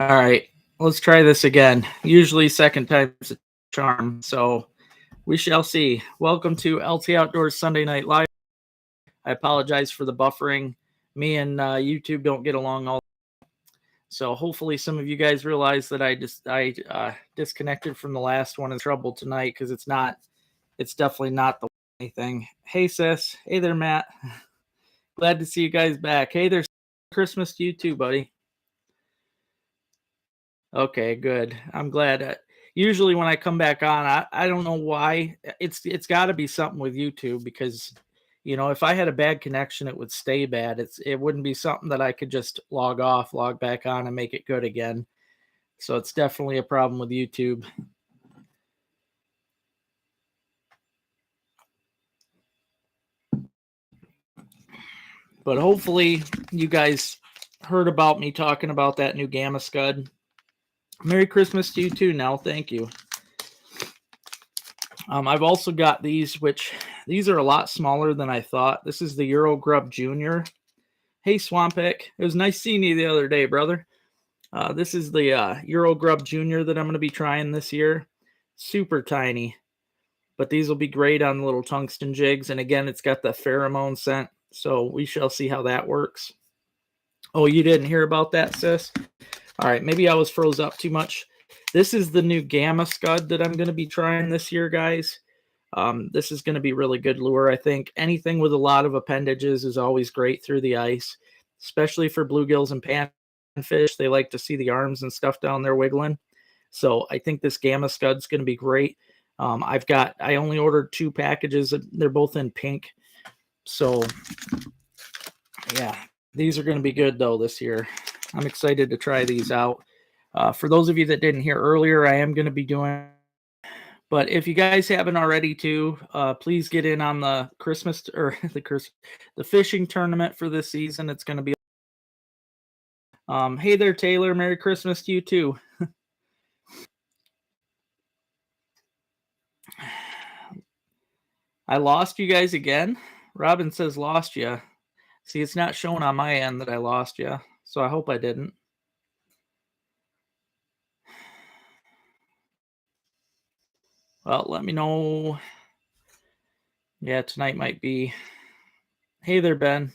All right, let's try this again. Usually, second time's a charm, so we shall see. Welcome to LT Outdoors Sunday Night Live. I apologize for the buffering. Me and YouTube don't get along all, so hopefully some of you guys realize that I disconnected from the last one in trouble tonight because it's definitely not the anything. Hey sis, hey there Matt, glad to see you guys back. Hey there's Christmas to you too, buddy. Okay, good. I'm glad. Usually when I come back on, I don't know why. It's got to be something with YouTube because if I had a bad connection, it would stay bad. It wouldn't be something that I could just log off, log back on, and make it good again. So it's definitely a problem with YouTube. But hopefully you guys heard about me talking about that new Gamma Scud. Merry Christmas to you too, Nell. Thank you. I've also got these, which these are a lot smaller than I thought. This is the Euro Grub Junior. Hey, Swampek. It was nice seeing you the other day, brother. This is the Euro Grub Junior that I'm going to be trying this year. Super tiny, but these will be great on little tungsten jigs. And again, it's got the pheromone scent, so we shall see how that works. Oh, you didn't hear about that, sis? All right, maybe I was froze up too much. This is the new Gamma Scud that I'm going to be trying this year, guys. This is going to be really good lure, I think. Anything with a lot of appendages is always great through the ice, especially for bluegills and panfish. They like to see the arms and stuff down there wiggling. So I think this Gamma Scud's going to be great. I only ordered 2 packages. They're both in pink. So yeah, these are going to be good though this year. I'm excited to try these out. For those of you that didn't hear earlier, I am going to be doing, but if you guys haven't already too, please get in on the Christmas or the fishing tournament for this season. It's going to be, hey there, Taylor, Merry Christmas to you too. I lost you guys again. Robin says lost you. See, it's not showing on my end that I lost you, so I hope I didn't. Well, let me know. Yeah, tonight might be. Hey there, Ben.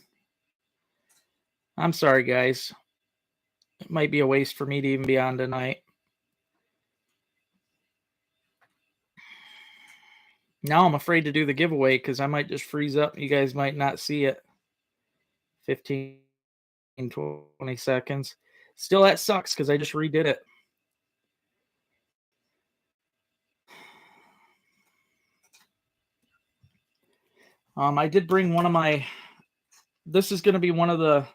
I'm sorry, guys. It might be a waste for me to even be on tonight. Now I'm afraid to do the giveaway because I might just freeze up. You guys might not see it. 15, 20 seconds. Still, that sucks because I just redid it. I did bring one of my. This is going to be one of the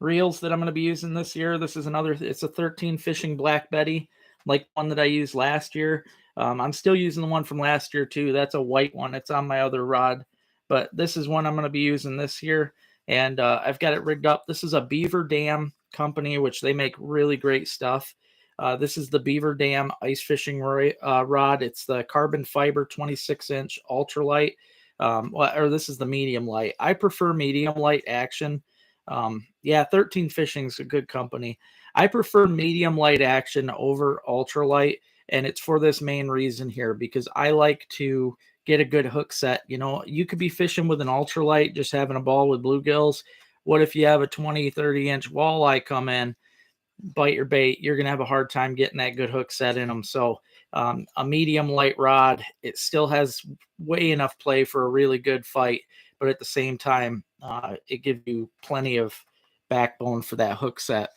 reels that I'm going to be using this year. This is another. It's a 13 fishing Black Betty, like one that I used last year. I'm still using the one from last year too. That's a white one. It's on my other rod, but this is one I'm going to be using this year. And I've got it rigged up. This is a Beaver Dam company, which they make really great stuff. This is the Beaver Dam ice fishing rod. It's the carbon fiber 26-inch ultralight. Or this is the medium light. I prefer medium light action. Yeah, 13 Fishing is a good company. I prefer medium light action over ultralight, and it's for this main reason here because I like to get a good hook set. You could be fishing with an ultralight, just having a ball with bluegills. What if you have a 20, 30-inch walleye come in, bite your bait? You're going to have a hard time getting that good hook set in them. So a medium light rod, it still has way enough play for a really good fight, but at the same time, it gives you plenty of backbone for that hook set.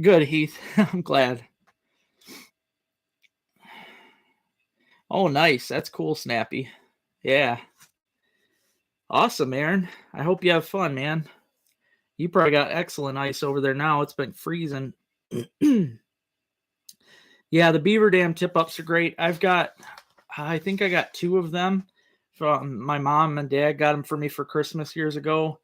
Good, Heath. I'm glad. Oh, nice. That's cool, Snappy. Yeah. Awesome, Aaron. I hope you have fun, man. You probably got excellent ice over there now. It's been freezing. Yeah, the Beaver Dam tip-ups are great. I think I got 2 of them from my mom and dad got them for me for Christmas years ago.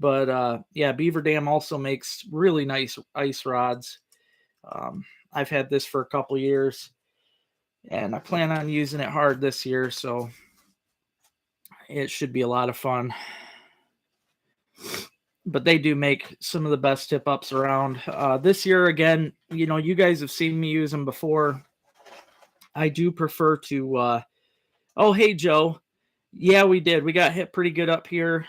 But yeah, Beaver Dam also makes really nice ice rods. I've had this for a couple years, and I plan on using it hard this year, so it should be a lot of fun. but they do make some of the best tip ups around. This year, again, you know, you guys have seen me use them before. I do prefer to, oh, hey, Joe. Yeah, we did. We got hit pretty good up here.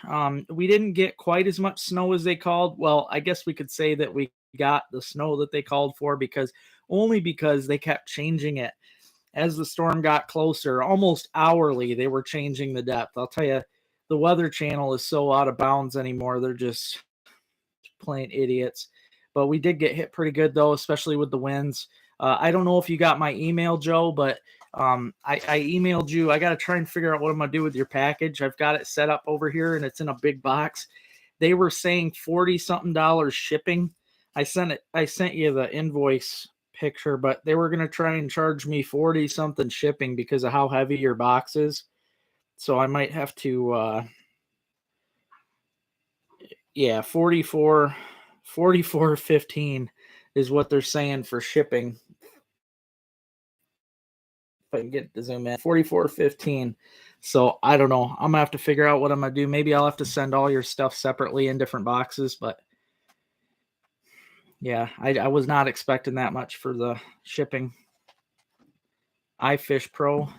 We didn't get quite as much snow as they called. Well, I guess we could say that we got the snow that they called for because they kept changing it as the storm got closer. Almost hourly, they were changing the depth. I'll tell you, the Weather Channel is so out of bounds anymore. They're just plain idiots. But we did get hit pretty good, though, especially with the winds. I don't know if you got my email, Joe, but I emailed you. I got to try and figure out what I'm going to do with your package. I've got it set up over here, and it's in a big box. They were saying $40-something shipping. I sent you the invoice picture, but they were going to try and charge me 40-something shipping because of how heavy your box is. So I might have to, yeah, 44.15 is what they're saying for shipping. If I can get to zoom in, 44.15. So I don't know. I'm gonna have to figure out what I'm gonna do. Maybe I'll have to send all your stuff separately in different boxes, but yeah, I was not expecting that much for the shipping. iFish Pro.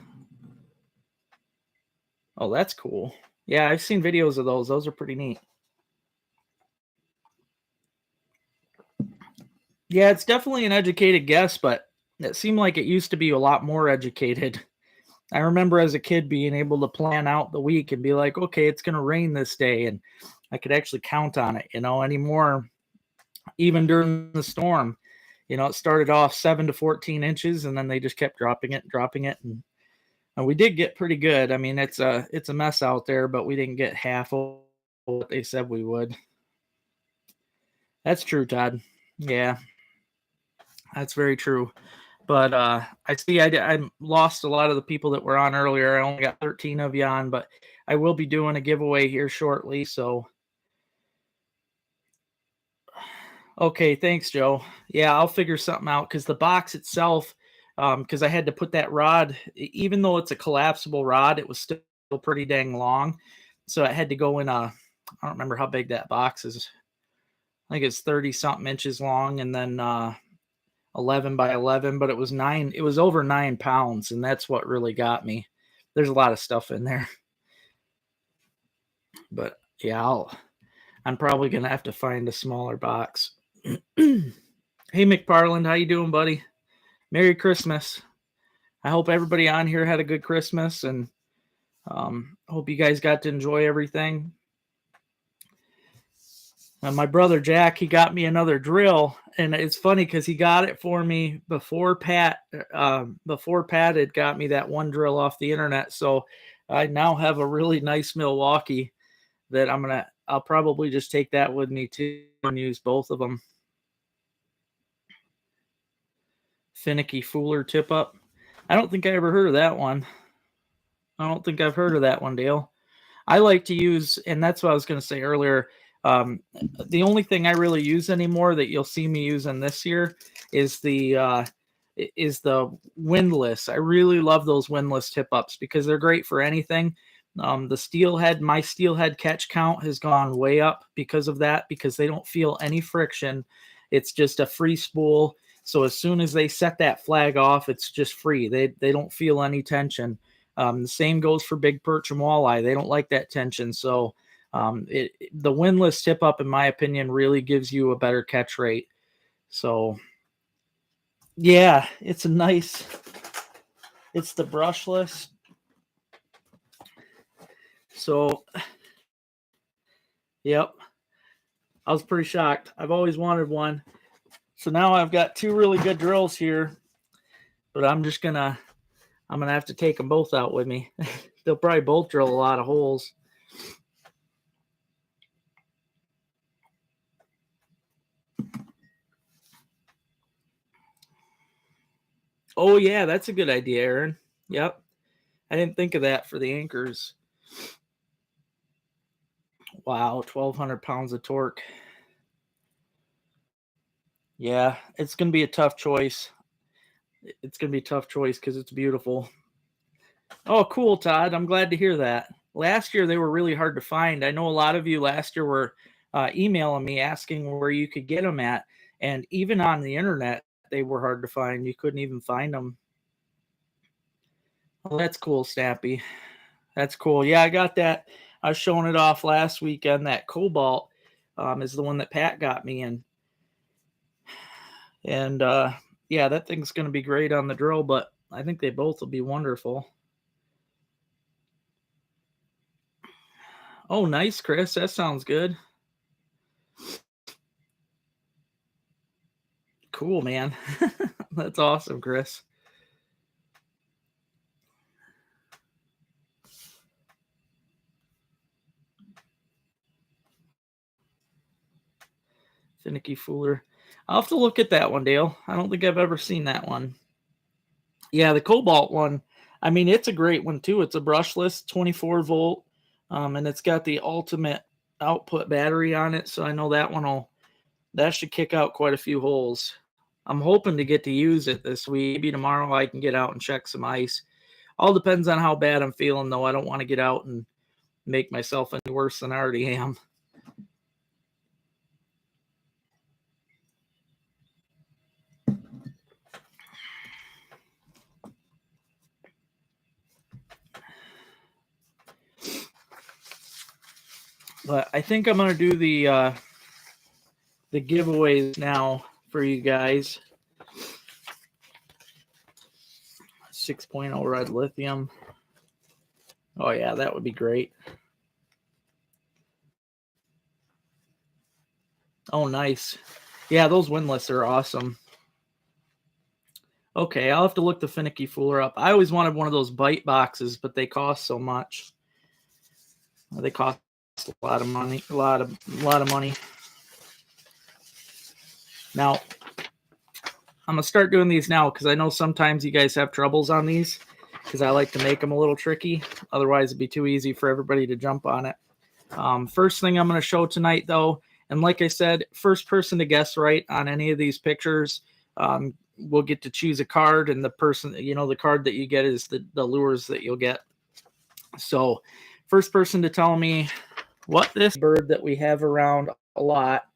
Oh, that's cool. Yeah, I've seen videos of those. Those are pretty neat. Yeah, it's definitely an educated guess, but it seemed like it used to be a lot more educated. I remember as a kid being able to plan out the week and be like, okay, it's going to rain this day. And I could actually count on it, anymore. Even during the storm, it started off 7 to 14 inches and then they just kept dropping it. And we did get pretty good. I mean, it's a mess out there, but we didn't get half of what they said we would. That's true, Todd. Yeah, that's very true. But I see I lost a lot of the people that were on earlier. I only got 13 of you on, but I will be doing a giveaway here shortly. So, okay, thanks, Joe. Yeah, I'll figure something out because the box itself, because I had to put that rod, even though it's a collapsible rod, it was still pretty dang long. So I had to go in I don't remember how big that box is. I think it's 30-something inches long, and then 11 by 11, but it was over 9 pounds, and that's what really got me. There's a lot of stuff in there, but yeah, I'm probably gonna have to find a smaller box. Hey, McParland, how you doing, buddy? Merry Christmas. I hope everybody on here had a good Christmas, and hope you guys got to enjoy everything. My brother Jack, he got me another drill, and it's funny because he got it for me before Pat. Before Pat had got me that one drill off the internet, so I now have a really nice Milwaukee that I'll probably just take that with me too and use both of them. Finicky Fooler tip up. I don't think I ever heard of that one. I don't think I've heard of that one, Dale. I like to use, and that's what I was going to say earlier. The only thing I really use anymore that you'll see me using this year is the windlass. I really love those windlass tip ups because they're great for anything. My steelhead catch count has gone way up because of that, because they don't feel any friction. It's just a free spool. So as soon as they set that flag off, it's just free. They don't feel any tension. The same goes for big perch and walleye. They don't like that tension. So the windlass tip up, in my opinion, really gives you a better catch rate. So yeah, it's the brushless. So yep, I was pretty shocked. I've always wanted one. So now I've got two really good drills here, but I'm gonna have to take them both out with me. They'll probably both drill a lot of holes. Oh yeah, that's a good idea, Aaron. Yep. I didn't think of that for the anchors. Wow, 1,200 pounds of torque. Yeah, it's going to be a tough choice. It's going to be a tough choice because it's beautiful. Oh, cool, Todd. I'm glad to hear that. Last year, they were really hard to find. I know a lot of you last year were emailing me asking where you could get them at. And even on the internet, they were hard to find. You couldn't even find them. Well, that's cool, Snappy. That's cool. Yeah, I got that. I was showing it off last weekend. That Cobalt is the one that Pat got me in. And yeah, that thing's going to be great on the drill, but I think they both will be wonderful. Oh, nice, Chris. That sounds good. Cool, man. That's awesome, Chris. Finicky Fooler. I'll have to look at that one, Dale. I don't think I've ever seen that one. Yeah, the Cobalt one. I mean, it's a great one too. It's a brushless 24 volt, and it's got the ultimate output battery on it. So I know that should kick out quite a few holes. I'm hoping to get to use it this week. Maybe tomorrow I can get out and check some ice. All depends on how bad I'm feeling, though. I don't want to get out and make myself any worse than I already am. But I think I'm going to do the giveaways now for you guys. 6.0 red lithium. Oh, yeah, that would be great. Oh, nice. Yeah, those windlass are awesome. Okay, I'll have to look the Finicky Fooler up. I always wanted one of those bite boxes, but they cost so much. They cost a lot of money. A lot of money. Now, I'm going to start doing these now because I know sometimes you guys have troubles on these because I like to make them a little tricky. Otherwise, it'd be too easy for everybody to jump on it. First thing I'm going to show tonight, though, and like I said, first person to guess right on any of these pictures will get to choose a card, and the person, the card that you get is the lures that you'll get. So first person to tell me what this bird that we have around a lot.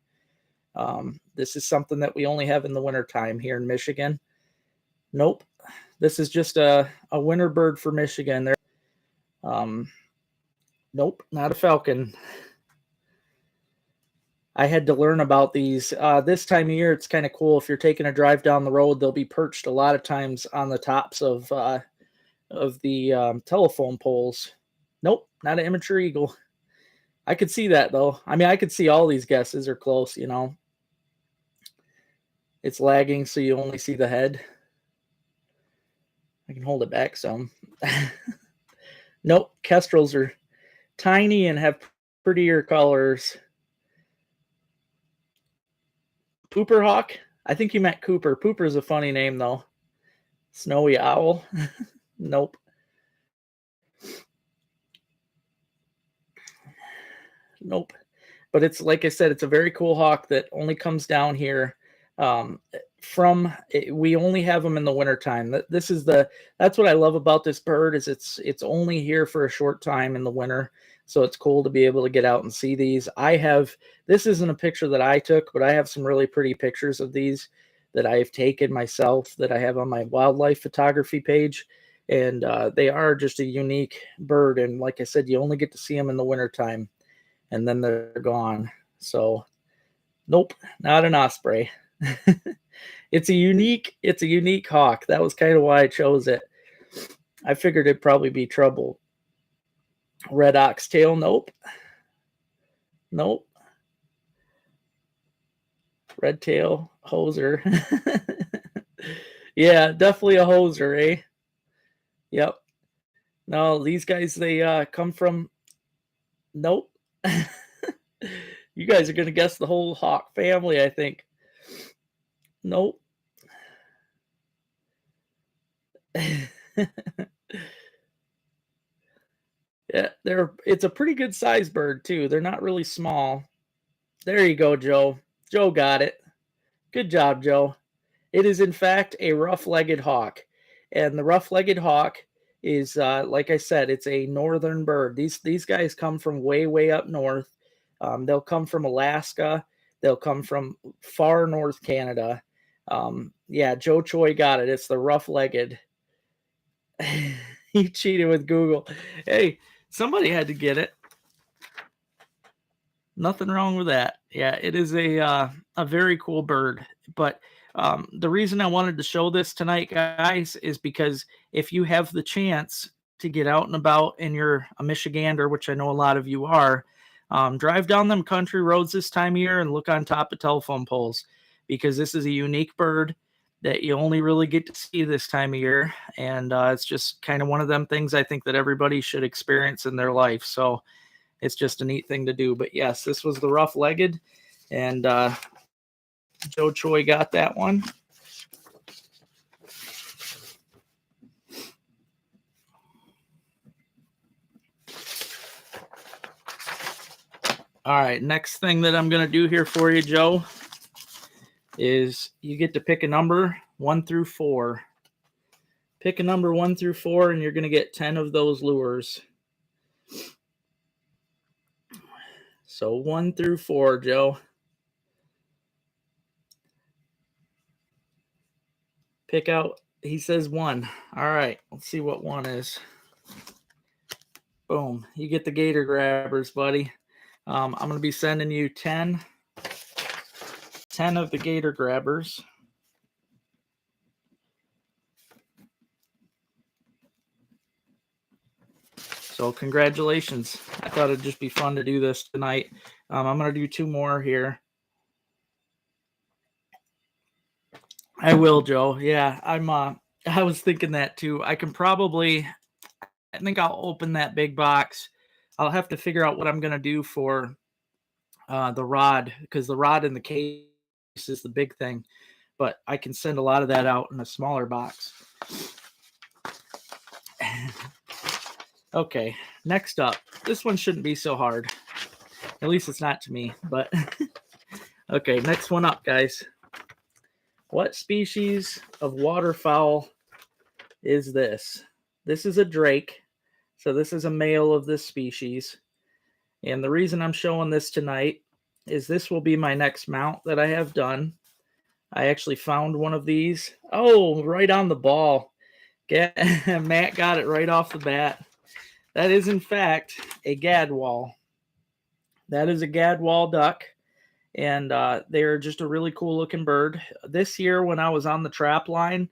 This is something that we only have in the wintertime here in Michigan. Nope. This is just a winter bird for Michigan. Nope, not a falcon. I had to learn about these. This time of year, it's kind of cool. If you're taking a drive down the road, they'll be perched a lot of times on the tops of the telephone poles. Nope, not an immature eagle. I could see that, though. I mean, I could see all these guesses are close, It's lagging, so you only see the head. I can hold it back some. Nope, kestrels are tiny and have prettier colors. Pooper hawk? I think you meant Cooper. Pooper is a funny name, though. Snowy owl? Nope. Nope. But it's, like I said, it's a very cool hawk that only comes down here. We only have them in the wintertime. That's what I love about this bird is it's only here for a short time in the winter. So it's cool to be able to get out and see these. This isn't a picture that I took, but I have some really pretty pictures of these that I have taken myself that I have on my wildlife photography page. And they are just a unique bird. And like I said, you only get to see them in the wintertime and then they're gone. So nope, not an osprey. It's a unique hawk. That was kind of why I chose it. I figured it'd probably be trouble. Red oxtail, nope. Nope. Red tail, hoser. Yeah, definitely a hoser, eh? Yep. No, these guys, they come from... Nope. You guys are going to guess the whole hawk family, I think. Nope. Yeah, it's a pretty good size bird too. They're not really small. There you go, Joe. Joe got it. Good job, Joe. It is in fact a rough-legged hawk. And the rough-legged hawk is like I said, it's a northern bird. These guys come from way up north. They'll come from Alaska. They'll come from far north Canada. Yeah, Joe Choi got it. It's the rough-legged. He cheated with Google. Hey, somebody had to get it. Nothing wrong with that. Yeah, it is a very cool bird. But the reason I wanted to show this tonight, guys, is because if you have the chance to get out and about and you're a Michigander, which I know a lot of you are, drive down them country roads this time of year and look on top of telephone poles, because this is a unique bird that you only really get to see this time of year. And it's just kind of one of them things I think that everybody should experience in their life. So it's just a neat thing to do. But yes, this was the rough-legged, and Joe Choi got that one. All right, next thing that I'm going to do here for you, Joe, is you get to pick a number 1 through 4. Pick a number 1 through 4, and you're going to get 10 of those lures. So 1 through 4, Joe. Pick out, he says 1. All right, let's see what 1 is. Boom, you get the gator grabbers, buddy. I'm going to be sending you 10 of the gator grabbers. So congratulations. I thought it'd just be fun to do this tonight. I'm going to do 2 more here. I will, Joe. Yeah, I was thinking that too. I think I'll open that big box. I'll have to figure out what I'm going to do for the rod, because the rod in the case is the big thing. But I can send a lot of that out in a smaller box. Okay, next up. This one shouldn't be so hard. At least it's not to me, but okay, next one up, guys. What species of waterfowl is this? This is a drake. So this is a male of this species. And the reason I'm showing this tonight is this will be my next mount that I have done. I actually found one of these. Oh, right on the ball. Matt got it right off the bat. That is, in fact, a gadwall. That is a gadwall duck. And they're just a really cool looking bird. This year when I was on the trap line,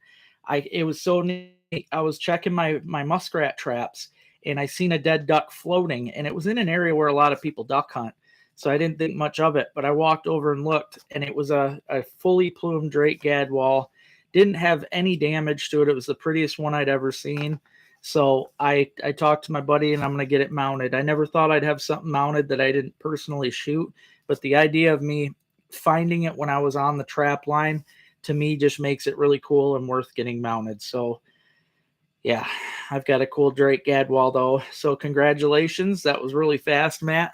it was so neat. I was checking my muskrat traps, and I seen a dead duck floating, and it was in an area where a lot of people duck hunt. So I didn't think much of it, but I walked over and looked, and it was a fully plumed Drake gadwall. Didn't have any damage to it. It was the prettiest one I'd ever seen. So I talked to my buddy, and I'm going to get it mounted. I never thought I'd have something mounted that I didn't personally shoot. But the idea of me finding it when I was on the trap line, to me, just makes it really cool and worth getting mounted. So, yeah, I've got a cool Drake gadwall, though. So congratulations. That was really fast, Matt.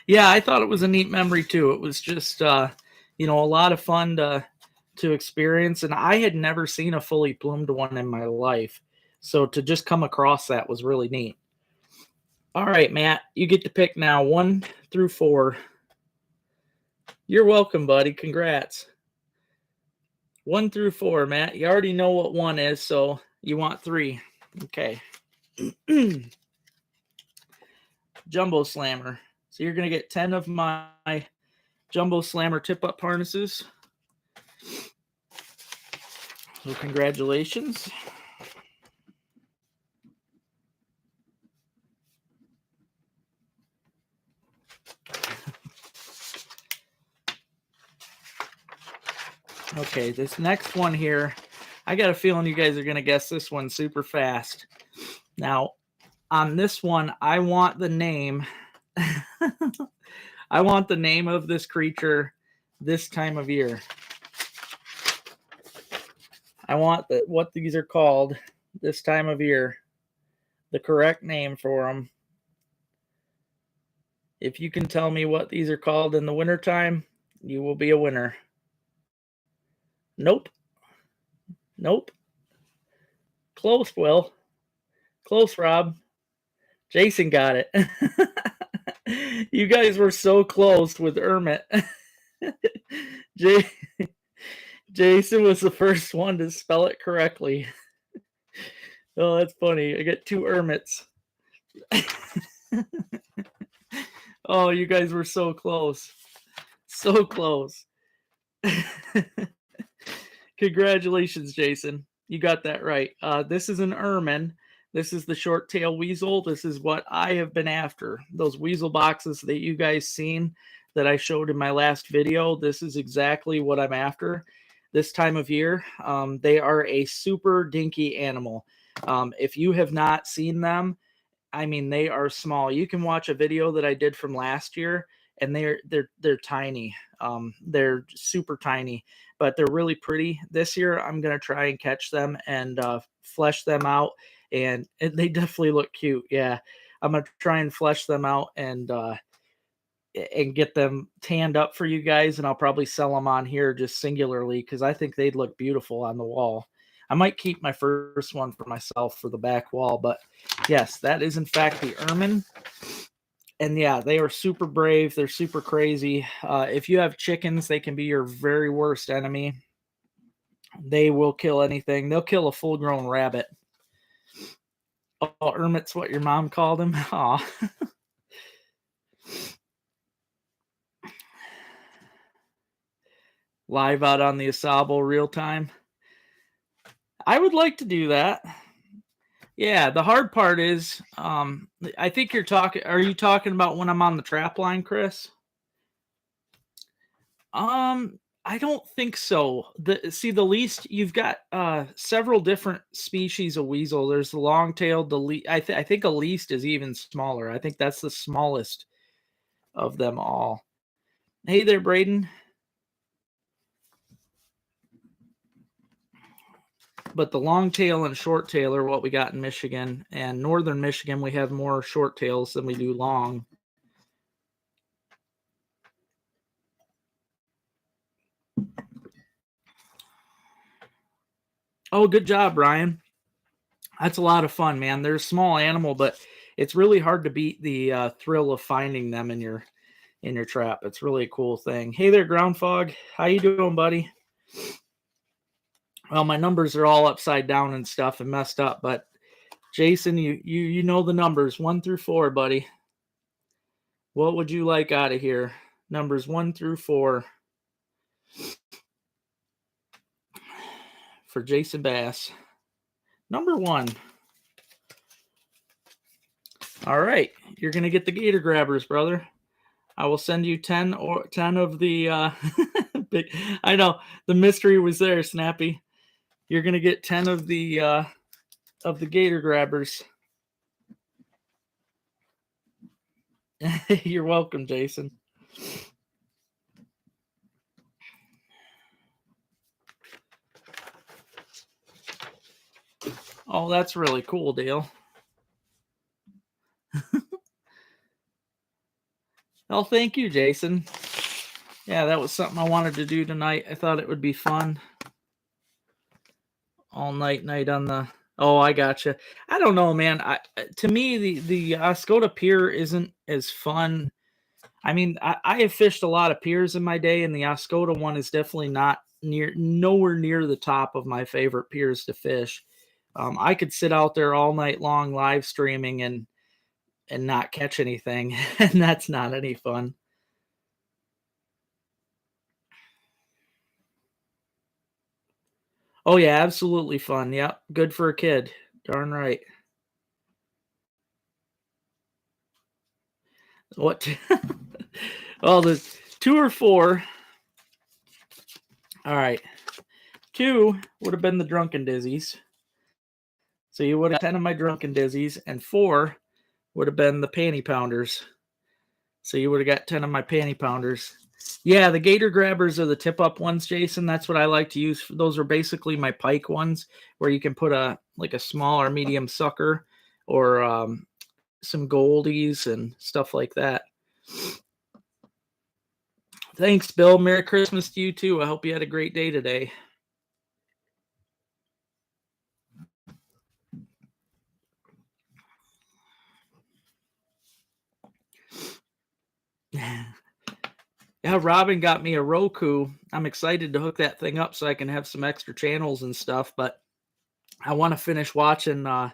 Yeah, I thought it was a neat memory, too. It was just, a lot of fun to experience. And I had never seen a fully plumed one in my life. So to just come across that was really neat. All right, Matt, you get to pick now 1 through 4. You're welcome, buddy. Congrats. 1 through 4, Matt. You already know what 1 is, so you want 3. Okay. Jumbo Slammer. So you're going to get 10 of my Jumbo Slammer tip-up harnesses. So congratulations. Okay, this next one here, I got a feeling you guys are going to guess this one super fast. Now, on this one, I want the name. I want the name of this creature this time of year. I want what these are called this time of year. The correct name for them. If you can tell me what these are called in the wintertime, you will be a winner. Nope. Nope. Close, Will. Close, Rob. Jason got it. You guys were so close with Ermit. J- Jason was the first one to spell it correctly. Oh, that's funny. I get 2 Ermits. Oh, you guys were so close. So close. Congratulations, Jason. You got that right. This is an ermine. This is the short tail weasel. This is what I have been after. Those weasel boxes that you guys seen that I showed in my last video. This is exactly what I'm after this time of year. They are a super dinky animal. If you have not seen them, I mean, they are small. You can watch a video that I did from last year, and they're tiny. They're super tiny, but they're really pretty. This year, I'm gonna try and catch them and flesh them out, and they definitely look cute. Yeah, I'm gonna try and flesh them out and get them tanned up for you guys, and I'll probably sell them on here just singularly because I think they'd look beautiful on the wall. I might keep my first one for myself for the back wall, but yes, that is in fact the ermine. And yeah, they are super brave. They're super crazy. If you have chickens, they can be your very worst enemy. They will kill anything. They'll kill a full-grown rabbit. Oh, Ermit's what your mom called him? Aw. Live out on the Asabo real time. I would like to do that. Yeah, the hard part is, I think are you talking about when I'm on the trap line, Chris? I don't think so. The least you've got several different species of weasel. There's the long-tailed, I think a least is even smaller. I think that's the smallest of them all. Hey there, Braden. But the long tail and short tail are what we got in Michigan. And northern Michigan, we have more short tails than we do long. Oh, good job, Ryan. That's a lot of fun, man. They're a small animal, but it's really hard to beat the thrill of finding them in your trap. It's really a cool thing. Hey there, Ground Fog. How you doing, buddy? Well, my numbers are all upside down and stuff and messed up, but Jason, you know the numbers 1 through 4, buddy. What would you like out of here? Numbers 1 through 4 for Jason Bass. Number 1. All right, you're gonna get the gator grabbers, brother. I will send you 10 of the big, I know the mystery was there, Snappy. You're gonna get 10 of the gator grabbers. You're welcome, Jason. Oh, that's really cool, Dale. Oh, thank you, Jason. Yeah, that was something I wanted to do tonight. I thought it would be fun. All night on the. Oh, I gotcha. I don't know, man. To me, the Oscoda Pier isn't as fun. I mean, I have fished a lot of piers in my day, and the Oscoda one is definitely nowhere near the top of my favorite piers to fish. I could sit out there all night long live streaming and not catch anything, and that's not any fun. Oh yeah, absolutely fun. Yep, good for a kid. Darn right. What? Well, the 2 or 4. All right, 2 would have been the drunken dizzies. So you would have 10 of my drunken dizzies, and 4 would have been the panty pounders. So you would have got 10 of my panty pounders. Yeah, the gator grabbers are the tip up ones, Jason. That's what I like to use. Those are basically my pike ones, where you can put a small or medium sucker or some goldies and stuff like that. Thanks, Bill. Merry Christmas to you too. I hope you had a great day today. Yeah, Robin got me a Roku. I'm excited to hook that thing up so I can have some extra channels and stuff, but I want to finish watching. I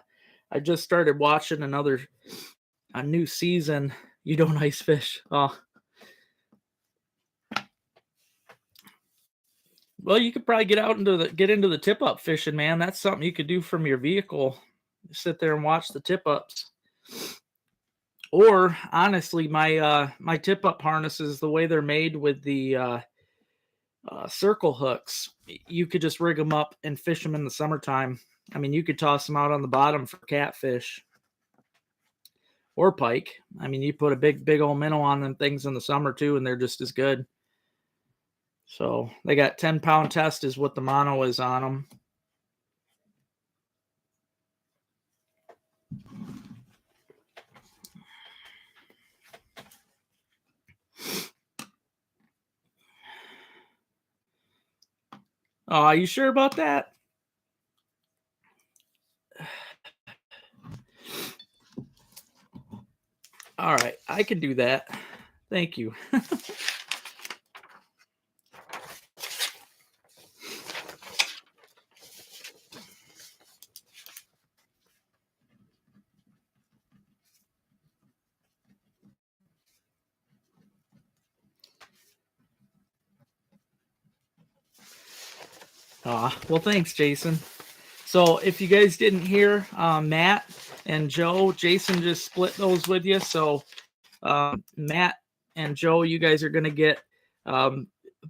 just started watching a new season. You don't ice fish. Oh, well, you could probably get into the tip up fishing, man. That's something you could do from your vehicle. Sit there and watch the tip ups. Or honestly, my tip up harnesses, the way they're made with the circle hooks, you could just rig them up and fish them in the summertime. I mean, you could toss them out on the bottom for catfish or pike. I mean, you put a big old minnow on them things in the summer too, and they're just as good. So they got 10-pound test is what the mono is on them. Oh, are you sure about that? All right, I can do that. Thank you. Well, thanks, Jason. So if you guys didn't hear, Matt and Joe, Jason just split those with you. So Matt and Joe, you guys are going to get,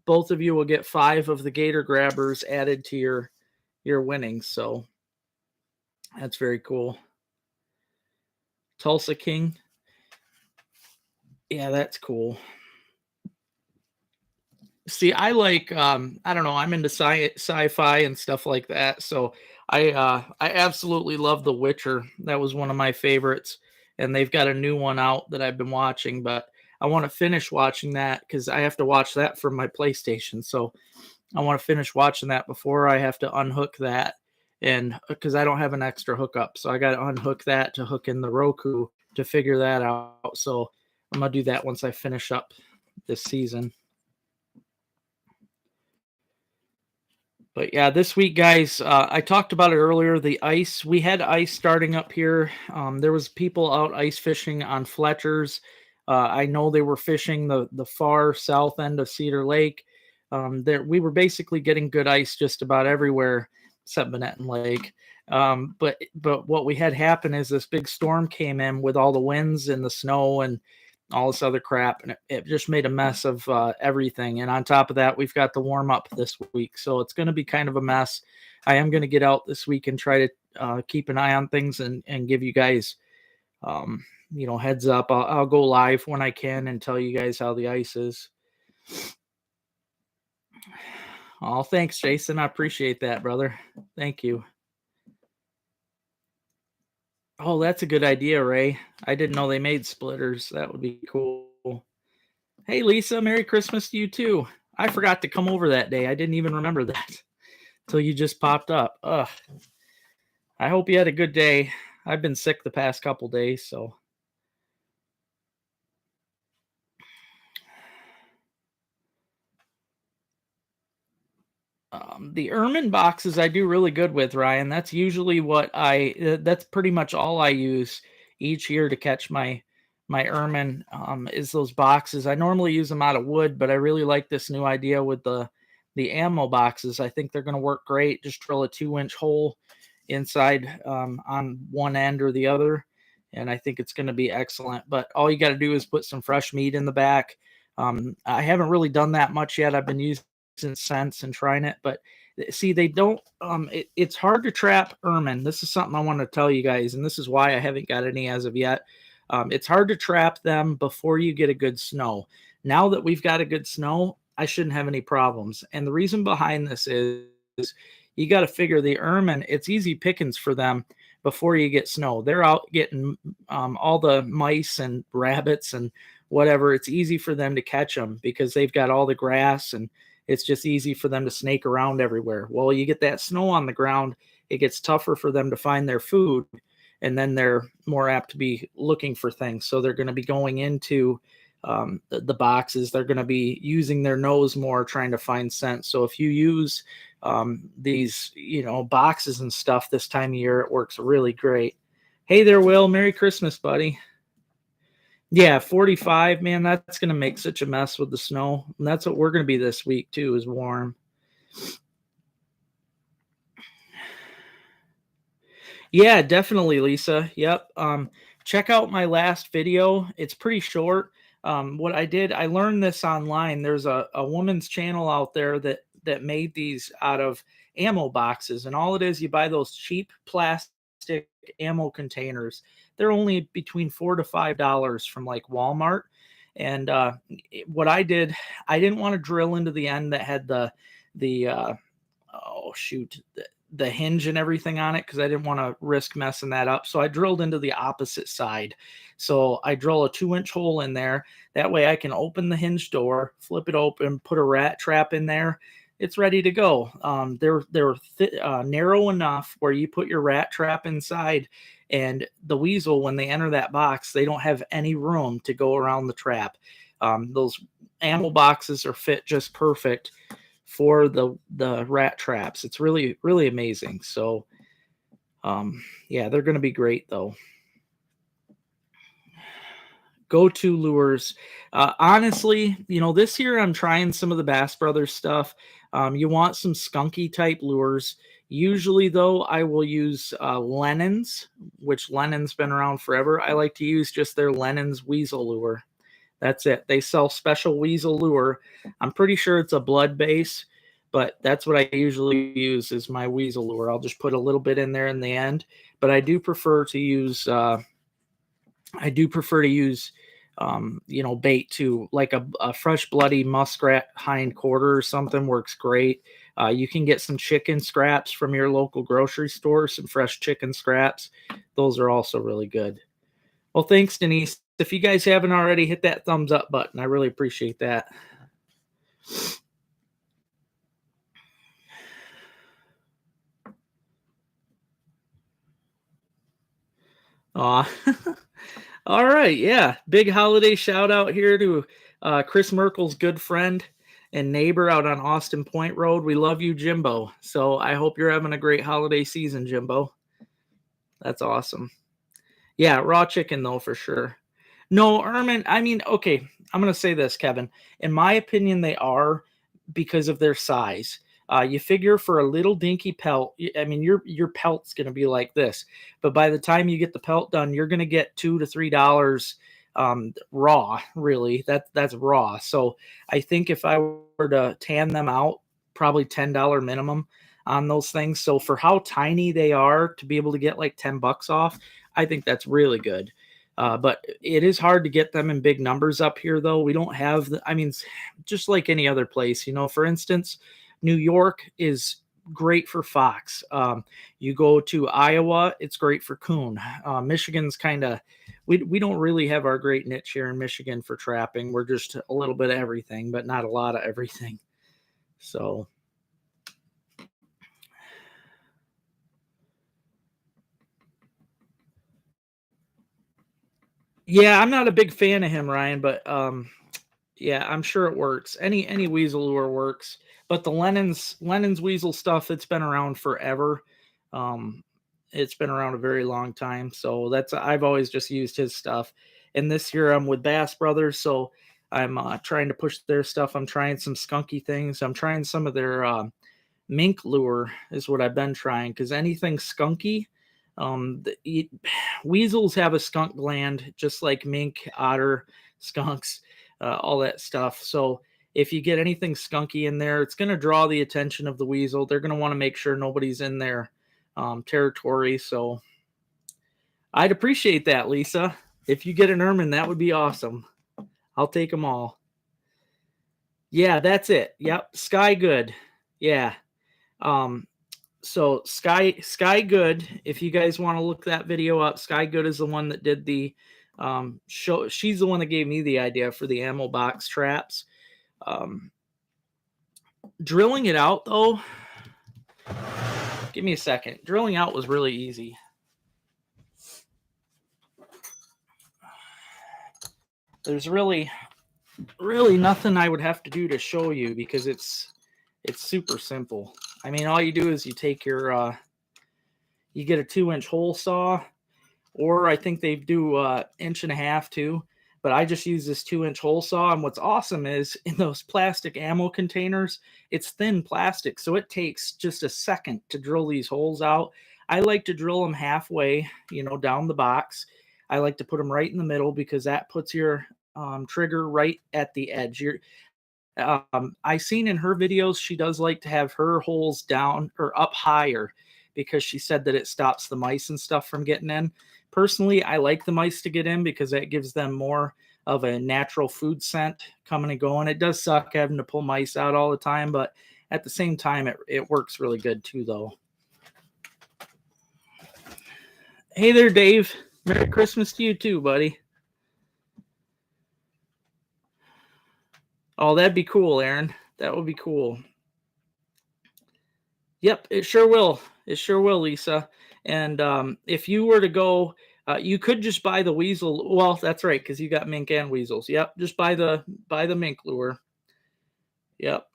both of you will get 5 of the gator grabbers added to your winnings. So that's very cool. Tulsa King. Yeah, that's cool. See, I like I don't know, I'm into sci-fi and stuff like that. So I absolutely love The Witcher. That was one of my favorites, and they've got a new one out that I've been watching, but I want to finish watching that cuz I have to watch that from my PlayStation. So I want to finish watching that before I have to unhook that, and cuz I don't have an extra hookup. So I got to unhook that to hook in the Roku to figure that out. So I'm going to do that once I finish up this season. But yeah, this week, guys, I talked about it earlier. The ice, we had ice starting up here. There was people out ice fishing on Fletcher's. I know they were fishing the far south end of Cedar Lake. We were basically getting good ice just about everywhere except Benetton Lake. But what we had happen is this big storm came in with all the winds and the snow and all this other crap, and it just made a mess of everything. And on top of that, we've got the warm up this week, so it's going to be kind of a mess. I am going to get out this week and try to keep an eye on things and give you guys, heads up. I'll go live when I can and tell you guys how the ice is. Oh, thanks, Jason. I appreciate that, brother. Thank you. Oh, that's a good idea, Ray. I didn't know they made splitters. That would be cool. Hey, Lisa, Merry Christmas to you too. I forgot to come over that day. I didn't even remember that until you just popped up. Ugh. I hope you had a good day. I've been sick the past couple days, so. The ermine boxes I do really good with, Ryan. That's usually that's pretty much all I use each year to catch my ermine, is those boxes. I normally use them out of wood, but I really like this new idea with the ammo boxes. I think they're going to work great. Just drill a 2-inch hole inside on one end or the other, and I think it's going to be excellent. But all you got to do is put some fresh meat in the back. I haven't really done that much yet. I've been using scents and trying it, but see, they don't it's hard to trap ermine. This is something I want to tell you guys, and this is why I haven't got any as of yet. It's hard to trap them before you get a good snow. Now that we've got a good snow, I shouldn't have any problems. And the reason behind this is you got to figure the ermine, it's easy pickings for them before you get snow. They're out getting all the mice and rabbits and whatever, it's easy for them to catch them because they've got all the grass and it's just easy for them to snake around everywhere. Well, you get that snow on the ground, it gets tougher for them to find their food, and then they're more apt to be looking for things. So they're going to be going into the boxes. They're going to be using their nose more, trying to find scent. So if you use these, boxes and stuff this time of year, it works really great. Hey there, Will. Merry Christmas, buddy. Yeah, 45, man, that's going to make such a mess with the snow. And that's what we're going to be this week, too, is warm. Yeah, definitely, Lisa. Yep. Check out my last video. It's pretty short. What I did, I learned this online. There's a woman's channel out there that made these out of ammo boxes, and all it is, you buy those cheap plastic ammo containers. They're only between $4 to $5 from like Walmart. And what I did, I didn't want to drill into the end that had the oh shoot, the hinge and everything on it because I didn't want to risk messing that up. So I drilled into the opposite side. So I drill a 2-inch hole in there. That way I can open the hinge door, flip it open, put a rat trap in there. It's ready to go. They're narrow enough where you put your rat trap inside, and the weasel, when they enter that box, they don't have any room to go around the trap. Those ammo boxes are fit just perfect for the rat traps. It's really, really amazing. So yeah, they're going to be great though. Go-to lures. Honestly, this year I'm trying some of the Bass Brothers stuff. You want some skunky type lures. Usually though, I will use Lennon's, which Lennon's been around forever. I like to use just their Lennon's weasel lure. That's it. They sell special weasel lure. I'm pretty sure it's a blood base, but that's what I usually use is my weasel lure. I'll just put a little bit in there in the end, but I do prefer to use bait too, like a fresh bloody muskrat hind quarter or something works great. You can get some chicken scraps from your local grocery store, some fresh chicken scraps. Those are also really good. Well, thanks, Denise. If you guys haven't already, hit that thumbs up button. I really appreciate that. Aw. All right. Yeah. Big holiday shout out here to Chris Merkel's good friend and neighbor out on Austin Point Road. We love you, Jimbo. So I hope you're having a great holiday season, Jimbo. That's awesome. Yeah. Raw chicken, though, for sure. No, Ermin, I mean, okay, I'm going to say this, Kevin. In my opinion, they are because of their size. You figure for a little dinky pelt, I mean, your pelt's going to be like this, but by the time you get the pelt done, you're going to get $2 to $3 raw. Really, that's raw. So I think if I were to tan them out, probably $10 minimum on those things. So for how tiny they are, to be able to get like $10 off, I think that's really good. But it is hard to get them in big numbers up here, though. We don't have just like any other place, for instance, New York is great for fox. You go to Iowa, it's great for coon. Michigan's we don't really have our great niche here in Michigan for trapping. We're just a little bit of everything, but not a lot of everything. So. Yeah, I'm not a big fan of him, Ryan, but yeah, I'm sure it works. Any weasel lure works, but the Lennon's weasel stuff, it's been around forever. Um, it's been around a very long time, so I've always just used his stuff. And this year I'm with Bass Brothers, so I'm trying to push their stuff. I'm trying some skunky things. I'm trying some of their mink lure is what I've been trying, because anything skunky. Weasels have a skunk gland just like mink, otter, skunks, all that stuff. So if you get anything skunky in there, it's going to draw the attention of the weasel. They're going to want to make sure nobody's in their territory. So I'd appreciate that, Lisa. If you get an ermine, that would be awesome. I'll take them all. Yeah, that's it. Yep, Sky Good. Yeah. So Sky Good, if you guys want to look that video up, Sky Good is the one that did the She's the one that gave me the idea for the ammo box traps. Drilling it out, though, give me a second. Drilling out was really easy. There's really nothing I would have to do to show you because it's super simple. I mean, all you do is you take your you get a 2-inch hole saw, or I think they do 1.5 too. But I just use this 2-inch hole saw. And what's awesome is in those plastic ammo containers, it's thin plastic. So it takes just a second to drill these holes out. I like to drill them halfway, down the box. I like to put them right in the middle because that puts your trigger right at the edge. I seen in her videos, she does like to have her holes down or up higher because she said that it stops the mice and stuff from getting in. Personally, I like the mice to get in because that gives them more of a natural food scent coming and going. It does suck having to pull mice out all the time, but at the same time, it works really good too, though. Hey there, Dave. Merry Christmas to you too, buddy. Oh, that'd be cool, Aaron. That would be cool. Yep, it sure will. It sure will, Lisa. And if you were to go, you could just buy the weasel. Well, that's right, because you got mink and weasels. Yep, just buy the mink lure. Yep.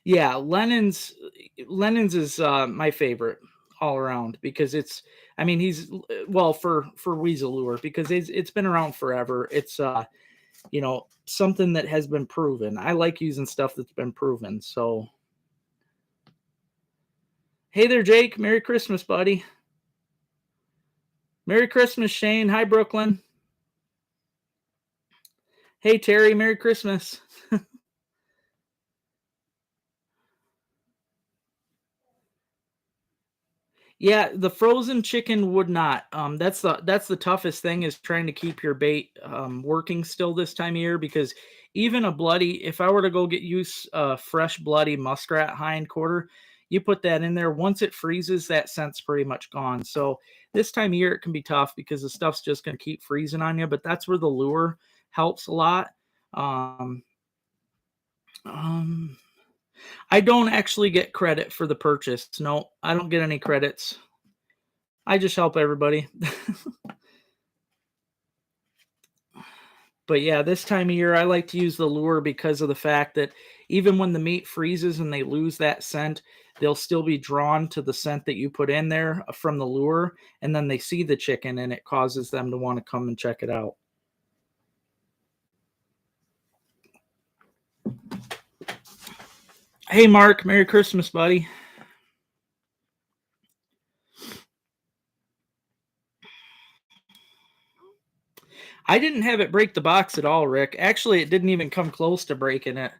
Yeah, Lennon's is my favorite all around because it's. I mean, he's well for weasel lure because it's been around forever. It's something that has been proven. I like using stuff that's been proven. So, hey there, Jake. Merry Christmas, buddy. Merry Christmas, Shane. Hi, Brooklyn. Hey, Terry. Merry Christmas. Yeah, the frozen chicken would not. That's the toughest thing is trying to keep your bait working still this time of year because even if I were to go get use fresh bloody muskrat hind quarter, you put that in there. Once it freezes, that scent's pretty much gone. So this time of year it can be tough because the stuff's just going to keep freezing on you. But that's where the lure helps a lot. Um, um, I don't actually get credit for the purchase. No, I don't get any credits. I just help everybody. But yeah, this time of year, I like to use the lure because of the fact that even when the meat freezes and they lose that scent, they'll still be drawn to the scent that you put in there from the lure. And then they see the chicken and it causes them to want to come and check it out. Hey, Mark, Merry Christmas, buddy. I didn't have it break the box at all, Rick. Actually, it didn't even come close to breaking it.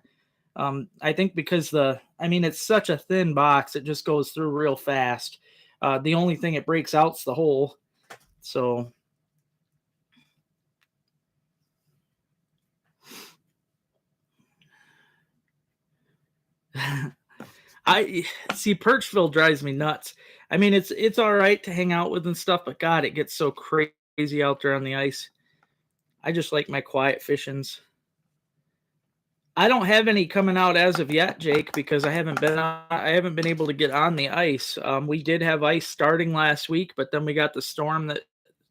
I think because it's such a thin box, it just goes through real fast. The only thing it breaks out's the hole. So I see Perchville drives me nuts. I mean, it's all right to hang out with and stuff, but God, it gets so crazy out there on the ice. I just like my quiet fishings. I don't have any coming out as of yet, Jake, because I haven't been able to get on the ice. We did have ice starting last week, but then we got the storm that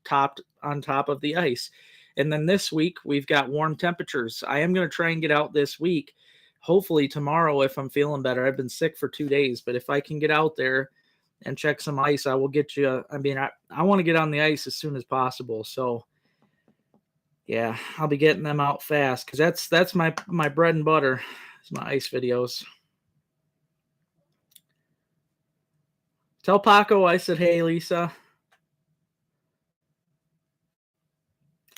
topped on top of the ice. And then this week we've got warm temperatures. I am going to try and get out this week. Hopefully tomorrow if I'm feeling better. I've been sick for 2 days, but if I can get out there and check some ice, I will get you. I mean, I want to get on the ice as soon as possible. So yeah, I'll be getting them out fast because that's my bread and butter. It's my ice videos. Tell Paco I said, hey, Lisa.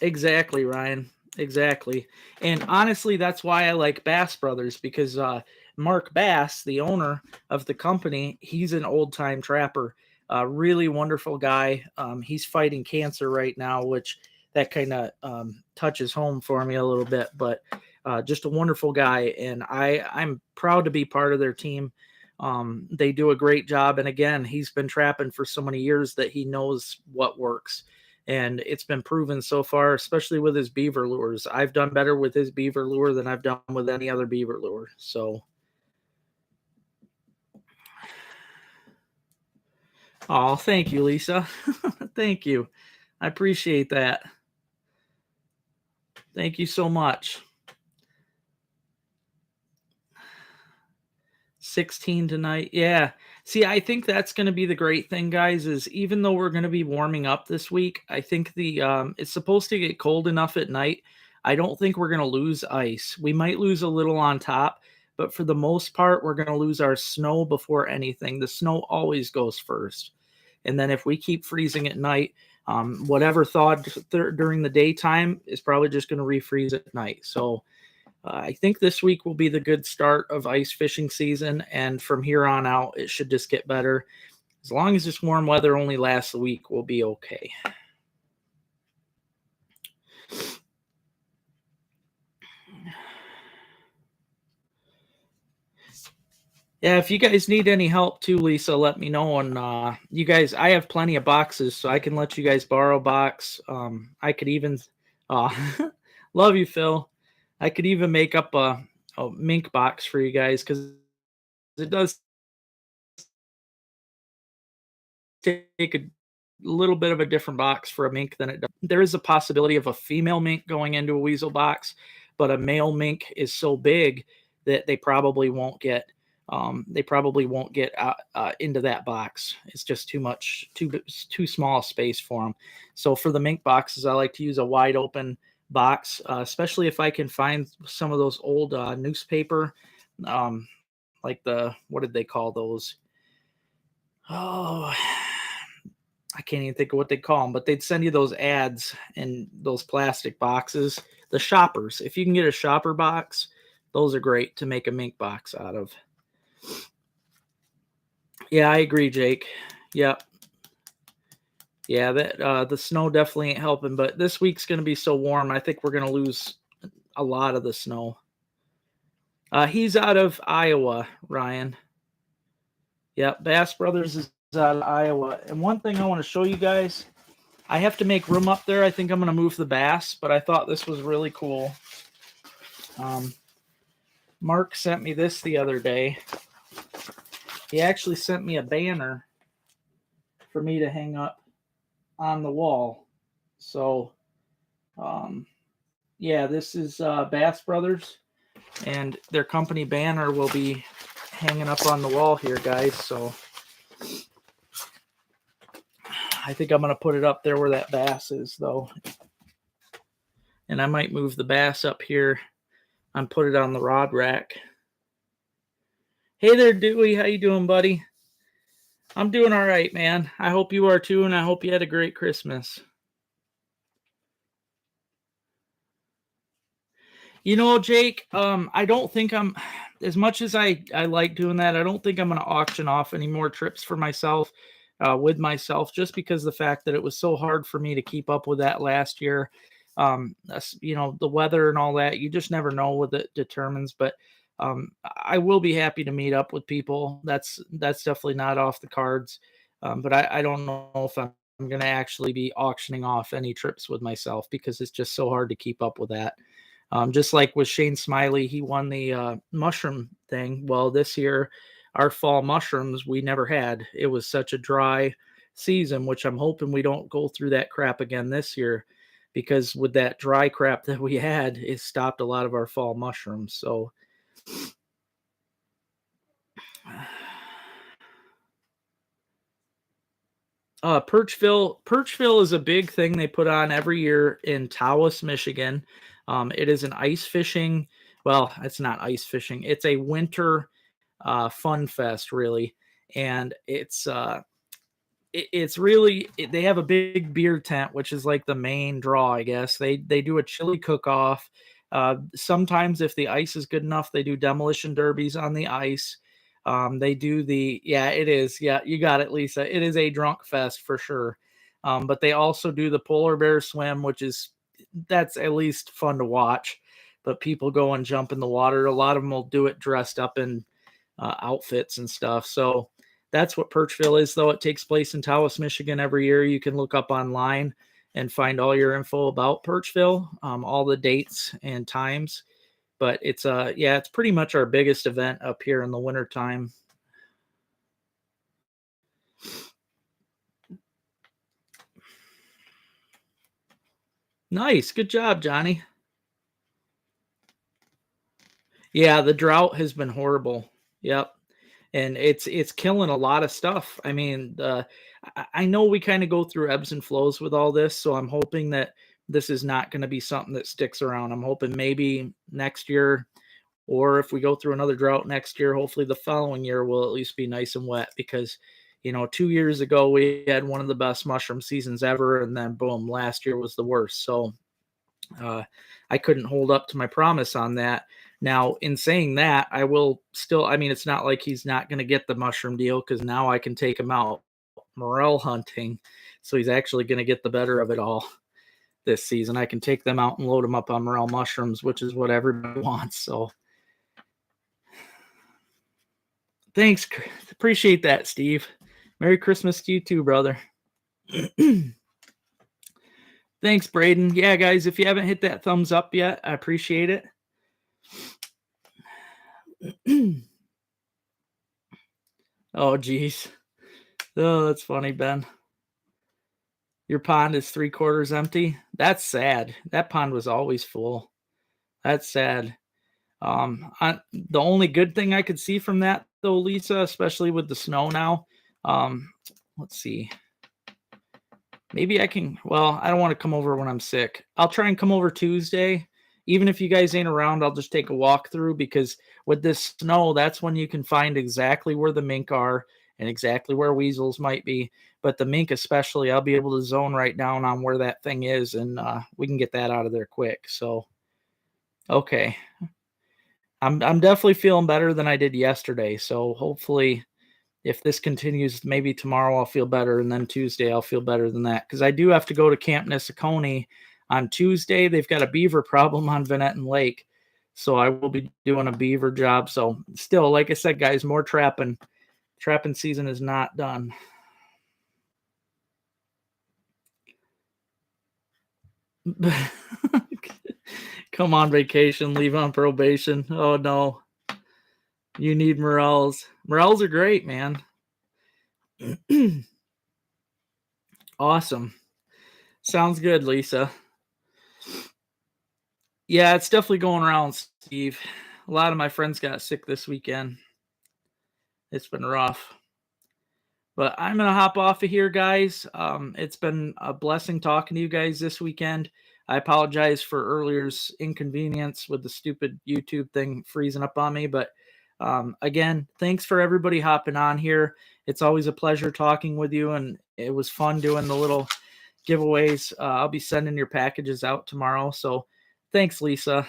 Exactly, Ryan. Exactly. And honestly, that's why I like Bass Brothers because Mark Bass, the owner of the company, he's an old time trapper. Really wonderful guy. He's fighting cancer right now, which that kind of touches home for me a little bit, but just a wonderful guy. And I'm proud to be part of their team. They do a great job. And again, he's been trapping for so many years that he knows what works. And it's been proven so far, especially with his beaver lures. I've done better with his beaver lure than I've done with any other beaver lure. So, oh, thank you, Lisa. Thank you. I appreciate that. Thank you so much. 16 tonight. Yeah. See, I think that's going to be the great thing, guys, is even though we're going to be warming up this week, I think it's supposed to get cold enough at night. I don't think we're going to lose ice. We might lose a little on top, but for the most part, we're going to lose our snow before anything. The snow always goes first. And then if we keep freezing at night, whatever thawed during the daytime is probably just going to refreeze at night. So I think this week will be the good start of ice fishing season, and from here on out, it should just get better. As long as this warm weather only lasts a week, we'll be okay. Yeah, if you guys need any help too, Lisa, let me know. And you guys, I have plenty of boxes, so I can let you guys borrow a box. I could even, uh, love you, Phil. I could even make up a mink box for you guys because it does take a little bit of a different box for a mink than it does. There is a possibility of a female mink going into a weasel box, but a male mink is so big that they probably won't get into that box. It's just too small a space for them. So for the mink boxes, I like to use a wide open box, especially if I can find some of those old newspaper, like what did they call those? Oh, I can't even think of what they call them, but they'd send you those ads in those plastic boxes. The shoppers. If you can get a shopper box, those are great to make a mink box out of. Yeah, I agree, Jake. Yep. Yeah, that the snow definitely ain't helping, but this week's going to be so warm. I think we're going to lose a lot of the snow. He's out of Iowa, Ryan. Yep, Bass Brothers is out of Iowa. And one thing I want to show you guys, I have to make room up there. I think I'm going to move the bass, but I thought this was really cool. Mark sent me this the other day. He actually sent me a banner for me to hang up on the wall. So, yeah, this is Bass Brothers, and their company banner will be hanging up on the wall here, guys. So I think I'm going to put it up there where that bass is, though. And I might move the bass up here and put it on the rod rack. Hey there, Dewey. How you doing, buddy? I'm doing all right, man. I hope you are too, and I hope you had a great Christmas. You know, Jake, I don't think I'm, as much as I like doing that, I don't think I'm going to auction off any more trips for myself, with myself, just because the fact that it was so hard for me to keep up with that last year. The weather and all that, you just never know what it determines. But I will be happy to meet up with people. That's definitely not off the cards. But I don't know if I'm going to actually be auctioning off any trips with myself because it's just so hard to keep up with that. Just like with Shane Smiley, he won the mushroom thing. Well, this year, our fall mushrooms we never had. It was such a dry season, which I'm hoping we don't go through that crap again this year, because with that dry crap that we had, it stopped a lot of our fall mushrooms. So Perchville is a big thing they put on every year in Tawas, Michigan. It is an ice fishing. Well, it's not ice fishing. It's a winter fun fest, really, and it's really they have a big beer tent, which is like the main draw, I guess. They do a chili cook off. Sometimes, if the ice is good enough, they do demolition derbies on the ice. They do it is. Yeah, you got it, Lisa. It is a drunk fest for sure. But they also do the polar bear swim, that's at least fun to watch. But people go and jump in the water. A lot of them will do it dressed up in outfits and stuff. So that's what Perchville is, though. It takes place in Tawas, Michigan every year. You can look up online and find all your info about Perchville, all the dates and times. But it's yeah, it's pretty much our biggest event up here in the wintertime. Nice. Good job, Johnny. Yeah, the drought has been horrible. Yep. And it's killing a lot of stuff. I mean, I know we kind of go through ebbs and flows with all this, so I'm hoping that this is not going to be something that sticks around. I'm hoping maybe next year, or if we go through another drought next year, hopefully the following year will at least be nice and wet, because 2 years ago we had one of the best mushroom seasons ever, and then boom, last year was the worst. So I couldn't hold up to my promise on that. Now, in saying that, I will still, I mean, it's not like he's not going to get the mushroom deal, because now I can take him out morel hunting. So he's actually going to get the better of it all this season. I can take them out and load them up on morel mushrooms, which is what everybody wants. So thanks. Appreciate that, Steve. Merry Christmas to you too, brother. Thanks, Braden. Yeah, guys, if you haven't hit that thumbs up yet, I appreciate it. Oh, geez. Oh, that's funny, Ben. Your pond is 3/4 empty. That's sad. That pond was always full. That's sad. The only good thing I could see from that, though, Lisa, especially with the snow now, let's see. Maybe I can, well, I don't want to come over when I'm sick. I'll try and come over Tuesday. Even if you guys ain't around, I'll just take a walk through, because with this snow, that's when you can find exactly where the mink are and exactly where weasels might be. But the mink especially, I'll be able to zone right down on where that thing is, and we can get that out of there quick. So, okay. I'm definitely feeling better than I did yesterday. So hopefully, if this continues, maybe tomorrow I'll feel better, and then Tuesday I'll feel better than that, because I do have to go to Camp Nissikony on Tuesday. They've got a beaver problem on Venetton Lake, so I will be doing a beaver job. So still, like I said, guys, more trapping. Trapping season is not done. Come on vacation, leave on probation. Oh no. You need morels. Morels are great, man. Awesome. Sounds good, Lisa. Yeah, it's definitely going around, Steve. A lot of my friends got sick this weekend. It's been rough. But I'm going to hop off of here, guys. It's been a blessing talking to you guys this weekend. I apologize for earlier's inconvenience with the stupid YouTube thing freezing up on me. But again, thanks for everybody hopping on here. It's always a pleasure talking with you, and it was fun doing the little giveaways. I'll be sending your packages out tomorrow. So thanks, Lisa.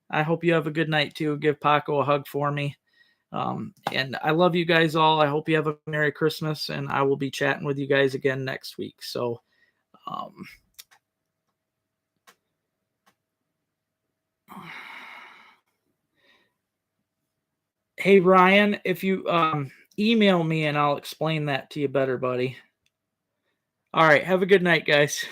I hope you have a good night too. Give Paco a hug for me. And I love you guys all. I hope you have a Merry Christmas, and I will be chatting with you guys again next week. So, hey, Ryan, if you email me and I'll explain that to you better, buddy. All right. Have a good night, guys.